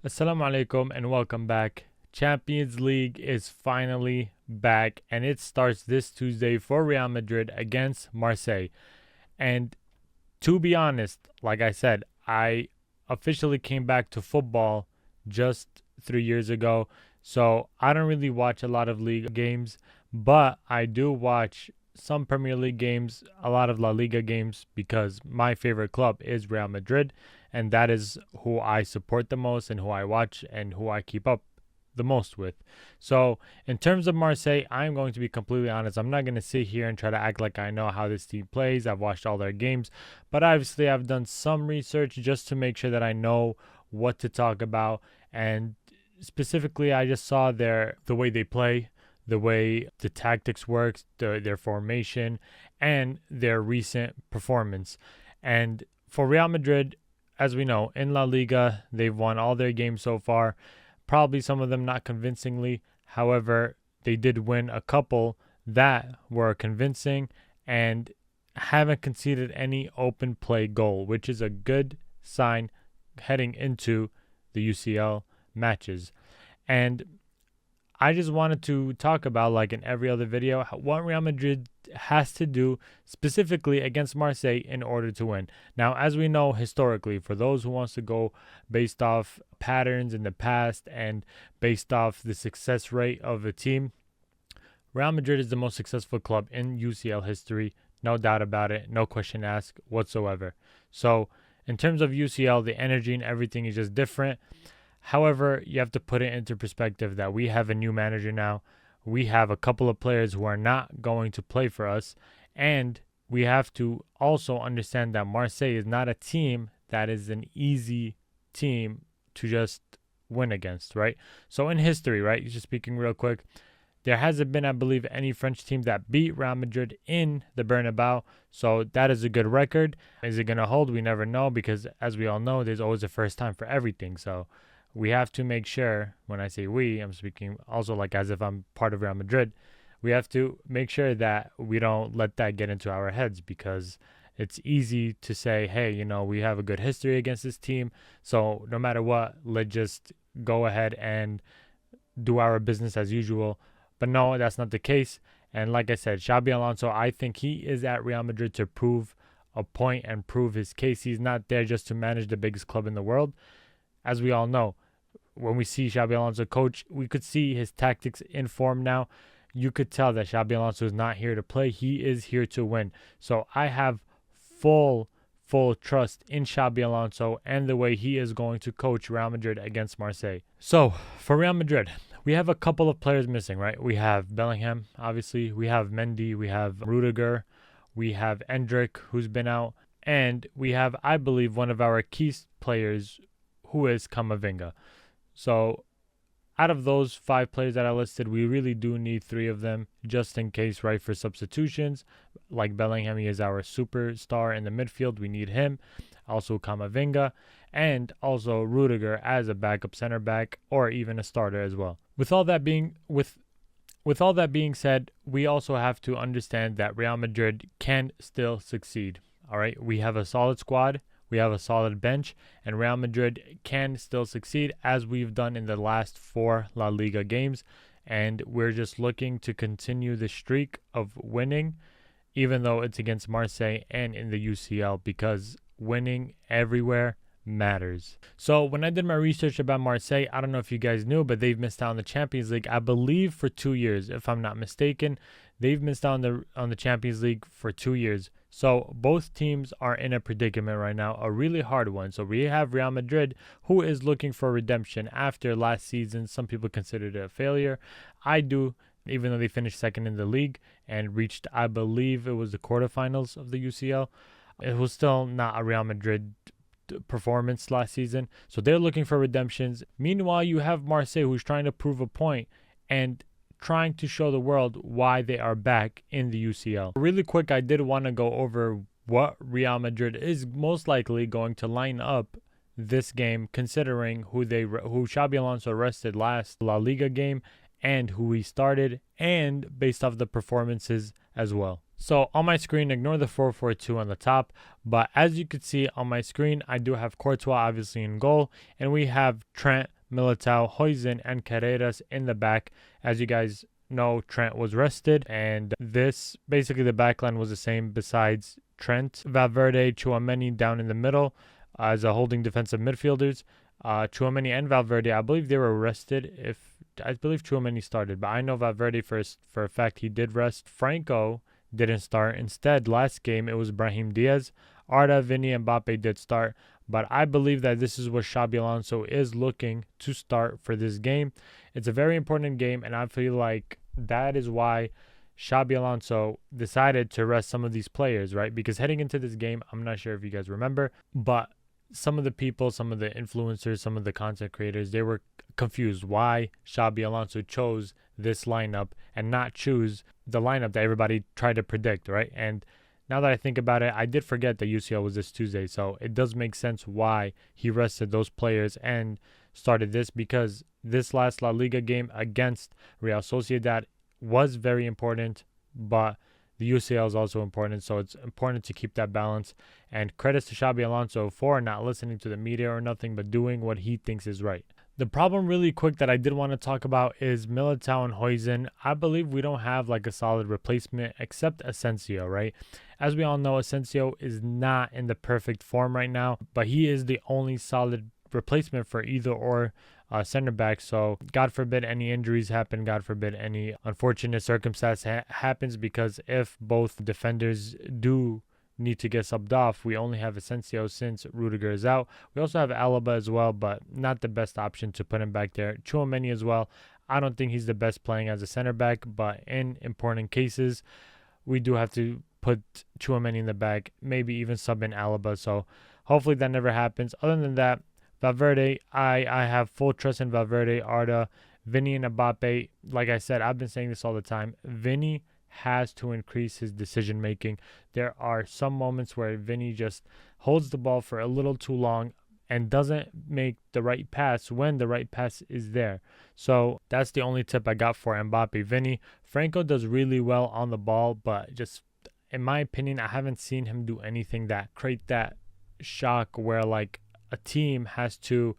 Assalamu alaikum and welcome back. Champions League is finally back and it starts this Tuesday for Real Madrid against Marseille. And to be honest, like I said, I officially came back to football just 3 years ago. So I don't really watch a lot of league games, but I do watch some Premier League games, a lot of La Liga games, because my favorite club is Real Madrid, and that is who I support the most and who I watch and who I keep up the most with. So in terms of Marseille, I'm going to be completely honest. I'm not going to sit here and try to act like I know how this team plays. I've watched all their games, but obviously I've done some research just to make sure that I know what to talk about. And specifically, I just saw the way they play, the way the tactics works, their formation, and their recent performance. And for Real Madrid, as we know, in La Liga, they've won all their games so far, probably some of them not convincingly. However, they did win a couple that were convincing and haven't conceded any open play goal, which is a good sign heading into the UCL matches. And I just wanted to talk about, like in every other video, what Real Madrid has to do specifically against Marseille in order to win. Now, as we know historically, for those who wants to go based off patterns in the past and based off the success rate of a team, Real Madrid is the most successful club in UCL history. No doubt about it. No question asked whatsoever. So in terms of UCL, the energy and everything is just different. However, you have to put it into perspective that we have a new manager now. We have a couple of players who are not going to play for us. And we have to also understand that Marseille is not a team that is an easy team to just win against, right? So in history, right, just speaking real quick, there hasn't been, I believe, any French team that beat Real Madrid in the Bernabéu. So that is a good record. Is it going to hold? We never know, because as we all know, there's always a first time for everything. So we have to make sure, when I say we, I'm speaking also like as if I'm part of Real Madrid, we have to make sure that we don't let that get into our heads, because it's easy to say, hey, we have a good history against this team, so no matter what, let's just go ahead and do our business as usual. But no, that's not the case. And like I said, Xabi Alonso, I think he is at Real Madrid to prove a point and prove his case. He's not there just to manage the biggest club in the world. As we all know, when we see Xabi Alonso coach, we could see his tactics in form now. You could tell that Xabi Alonso is not here to play. He is here to win. So I have full trust in Xabi Alonso and the way he is going to coach Real Madrid against Marseille. So for Real Madrid, we have a couple of players missing, right? We have Bellingham, obviously. We have Mendy. We have Rüdiger. We have Endrick, who's been out. And we have, I believe, one of our key players, who is Camavinga. So out of those 5 players that I listed, we really do need 3 of them just in case, right, for substitutions. Like Bellingham, he is our superstar in the midfield. We need him. Also Camavinga, and also Rüdiger as a backup center back or even a starter as well. With all that being said, we also have to understand that Real Madrid can still succeed. All right, we have a solid squad. We have a solid bench, and Real Madrid can still succeed as we've done in the last 4 La Liga games. And we're just looking to continue the streak of winning, even though it's against Marseille and in the UCL, because winning everywhere matters. So when I did my research about Marseille, I don't know if you guys knew, but they've missed out on the Champions League, I believe, for 2 years, if I'm not mistaken. They've missed out on the Champions League for 2 years. So both teams are in a predicament right now, a really hard one. So we have Real Madrid, who is looking for redemption after last season. Some people consider it a failure. I do, even though they finished second in the league and reached, I believe it was the quarterfinals of the UCL. It was still not a Real Madrid performance last season. So they're looking for redemptions. Meanwhile, you have Marseille, who's trying to prove a point and trying to show the world why they are back in the UCL. Really quick, I did want to go over what Real Madrid is most likely going to line up this game, considering who Xabi Alonso rested last La Liga game and who he started, and based off the performances as well. So on my screen, ignore the 4-4-2 on the top, but as you can see on my screen, I do have Courtois obviously in goal, and we have Trent, Militao, Huijsen, and Carreras in the back. As you guys know, Trent was rested, and this basically the backline was the same besides Trent. Valverde, Tchouaméni down in the middle as a holding defensive midfielders. Tchouaméni and Valverde, I believe they were rested. I believe Tchouaméni started, but I know Valverde for a fact he did rest. Franco didn't start. Instead, last game it was Brahim Diaz. Arda, Vini, and Mbappe did start, but I believe that this is what Xabi Alonso is looking to start for this game. It's a very important game, and I feel like that is why Xabi Alonso decided to rest some of these players, right? Because heading into this game, I'm not sure if you guys remember, but some of the people, some of the influencers, some of the content creators, they were confused why Xabi Alonso chose this lineup and not choose the lineup that everybody tried to predict, right? And now that I think about it, I did forget that UCL was this Tuesday, so it does make sense why he rested those players and started this, because this last La Liga game against Real Sociedad was very important, but the UCL is also important, so it's important to keep that balance. And credits to Xabi Alonso for not listening to the media or nothing, but doing what he thinks is right. The problem really quick that I did want to talk about is Militao and Huijsen. I believe we don't have like a solid replacement except Asensio, right? As we all know, Asensio is not in the perfect form right now, but he is the only solid replacement for either or center back. So God forbid any injuries happen, God forbid any unfortunate circumstance happens, because if both defenders do need to get subbed off, we only have Asensio since Rüdiger is out. We also have Alaba as well, but not the best option to put him back there. Tchouaméni as well. I don't think he's the best playing as a center back, but in important cases, we do have to put Tchouaméni in the back, maybe even sub in Alaba. So hopefully that never happens. Other than that, Valverde, I have full trust in Valverde, Arda, Vini, and Mbappe. Like I said, I've been saying this all the time. Vini has to increase his decision making. There are some moments where Vini just holds the ball for a little too long and doesn't make the right pass when the right pass is there. So that's the only tip I got for Mbappe. Vini, Franco does really well on the ball, but just in my opinion, I haven't seen him do anything that create that shock where like a team has to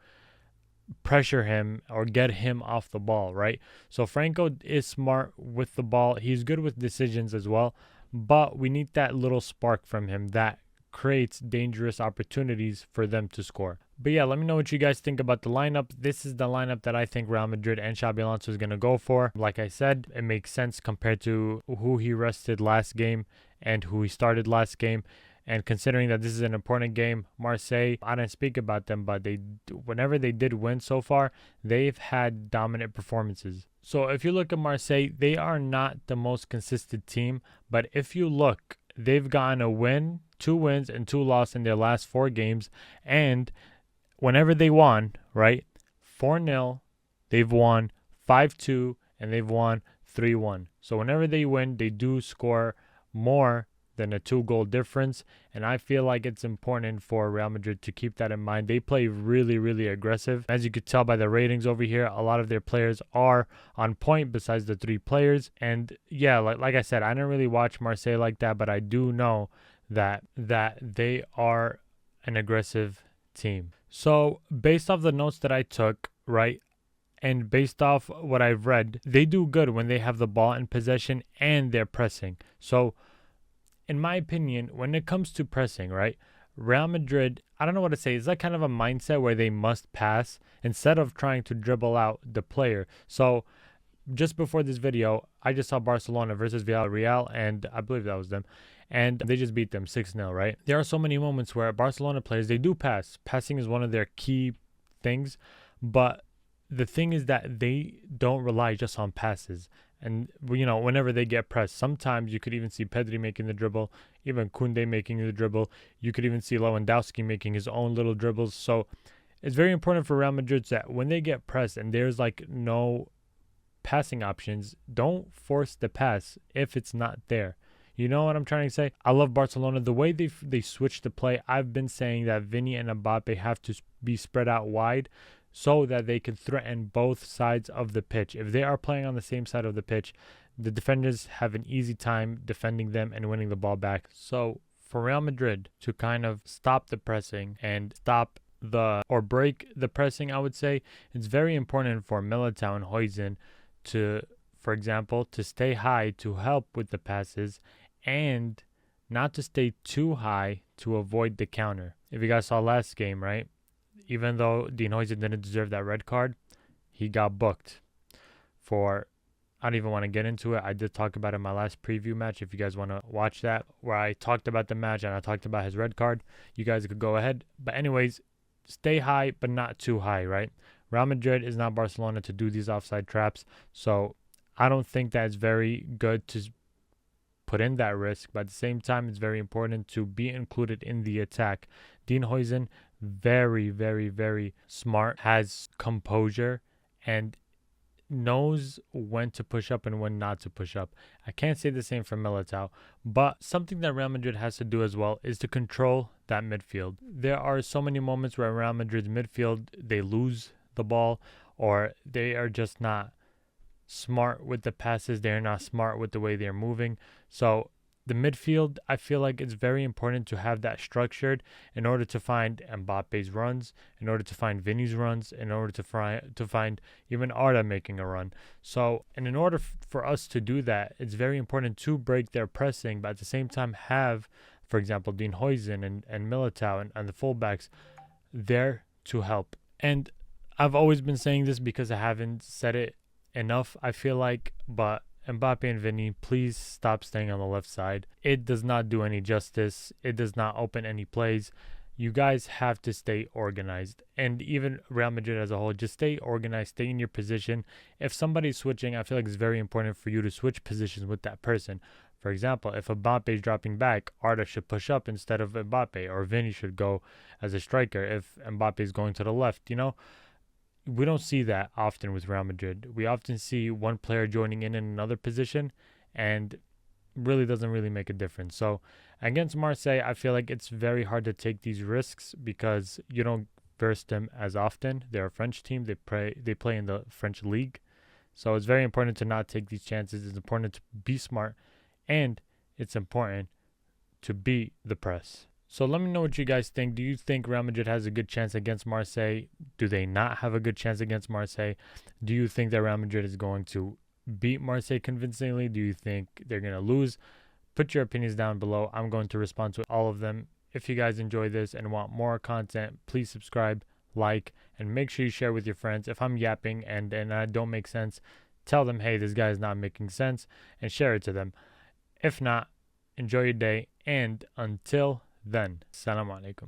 pressure him or get him off the ball, right? So Franco is smart with the ball. He's good with decisions as well, but we need that little spark from him that creates dangerous opportunities for them to score. But yeah, let me know what you guys think about the lineup. This is the lineup that I think Real Madrid and Xabi Alonso is going to go for. Like I said, it makes sense compared to who he rested last game and who he started last game. And considering that this is an important game, Marseille, I didn't speak about them, but whenever they did win so far, they've had dominant performances. So if you look at Marseille, they are not the most consistent team, but if you look, they've gotten a win, 2 wins, and 2 losses in their last 4 games. And whenever they won, right, 4-0, they've won 5-2, and they've won 3-1. So whenever they win, they do score more than a 2-goal difference, and I feel like it's important for Real Madrid to keep that in mind. They play really, really aggressive. As you could tell by the ratings over here, a lot of their players are on point besides the 3 players. And yeah, like I said, I didn't really watch Marseille like that, but I do know that they are an aggressive team. So based off the notes that I took, right, and based off what I've read, they do good when they have the ball in possession and they're pressing. So in my opinion, when it comes to pressing, right, Real Madrid, I don't know what to say. It's like kind of a mindset where they must pass instead of trying to dribble out the player. So just before this video, I just saw Barcelona versus Villarreal, and I believe that was them. And they just beat them 6-0, right? There are so many moments where Barcelona players, they do pass. Passing is one of their key things. But the thing is that they don't rely just on passes. And, you know, whenever they get pressed, sometimes you could even see Pedri making the dribble, even Koundé making the dribble. You could even see Lewandowski making his own little dribbles. So it's very important for Real Madrid that when they get pressed and there's like no passing options, don't force the pass if it's not there. You know what I'm trying to say? I love Barcelona. The way they switch the play, I've been saying that Vini and Mbappe have to be spread out wide so that they can threaten both sides of the pitch. If they are playing on the same side of the pitch, the defenders have an easy time defending them and winning the ball back. So for Real Madrid to kind of stop the pressing and stop break the pressing, I would say. It's very important for Militao and Huijsen to, for example, to stay high to help with the passes and not to stay too high to avoid the counter. If you guys saw last game, right? Even though Dean Huijsen didn't deserve that red card, he got booked for, I don't even want to get into it. I did talk about it in my last preview match. If you guys want to watch that, where I talked about the match and I talked about his red card, you guys could go ahead. But anyways, stay high, but not too high, right? Real Madrid is not Barcelona to do these offside traps. So I don't think that it's very good to put in that risk. But at the same time, it's very important to be included in the attack. Dean Huijsen, very, very, very smart, has composure, and knows when to push up and when not to push up. I can't say the same for Militao, but something that Real Madrid has to do as well is to control that midfield. There are so many moments where Real Madrid's midfield, they lose the ball, or they are just not smart with the passes. They're not smart with the way they're moving. So the midfield, I feel like it's very important to have that structured in order to find Mbappe's runs, in order to find Vini's runs, in order to find even Arda making a run. So, and in order for us to do that, it's very important to break their pressing, but at the same time have, for example, Dean Huijsen and Militao and the fullbacks there to help. And I've always been saying this because I haven't said it enough, I feel like, but Mbappe and Vini, please stop staying on the left side. It does not do any justice. It does not open any plays. You guys have to stay organized. And even Real Madrid as a whole, just stay organized, stay in your position. If somebody's switching, I feel like it's very important for you to switch positions with that person. For example, if Mbappe is dropping back, Arda should push up instead of Mbappe, or Vini should go as a striker if Mbappe is going to the left, We don't see that often with Real Madrid. We often see one player joining in another position, and really doesn't really make a difference. So against Marseille, I feel like it's very hard to take these risks because you don't verse them as often. They're a French team. They play in the French league. So it's very important to not take these chances. It's important to be smart, and it's important to beat the press. So let me know what you guys think. Do you think Real Madrid has a good chance against Marseille? Do they not have a good chance against Marseille? Do you think that Real Madrid is going to beat Marseille convincingly? Do you think they're going to lose? Put your opinions down below. I'm going to respond to all of them. If you guys enjoy this and want more content, please subscribe, like, and make sure you share with your friends. If I'm yapping and I don't make sense, tell them, hey, this guy is not making sense, and share it to them. If not, enjoy your day, and until then, Assalamu alaikum.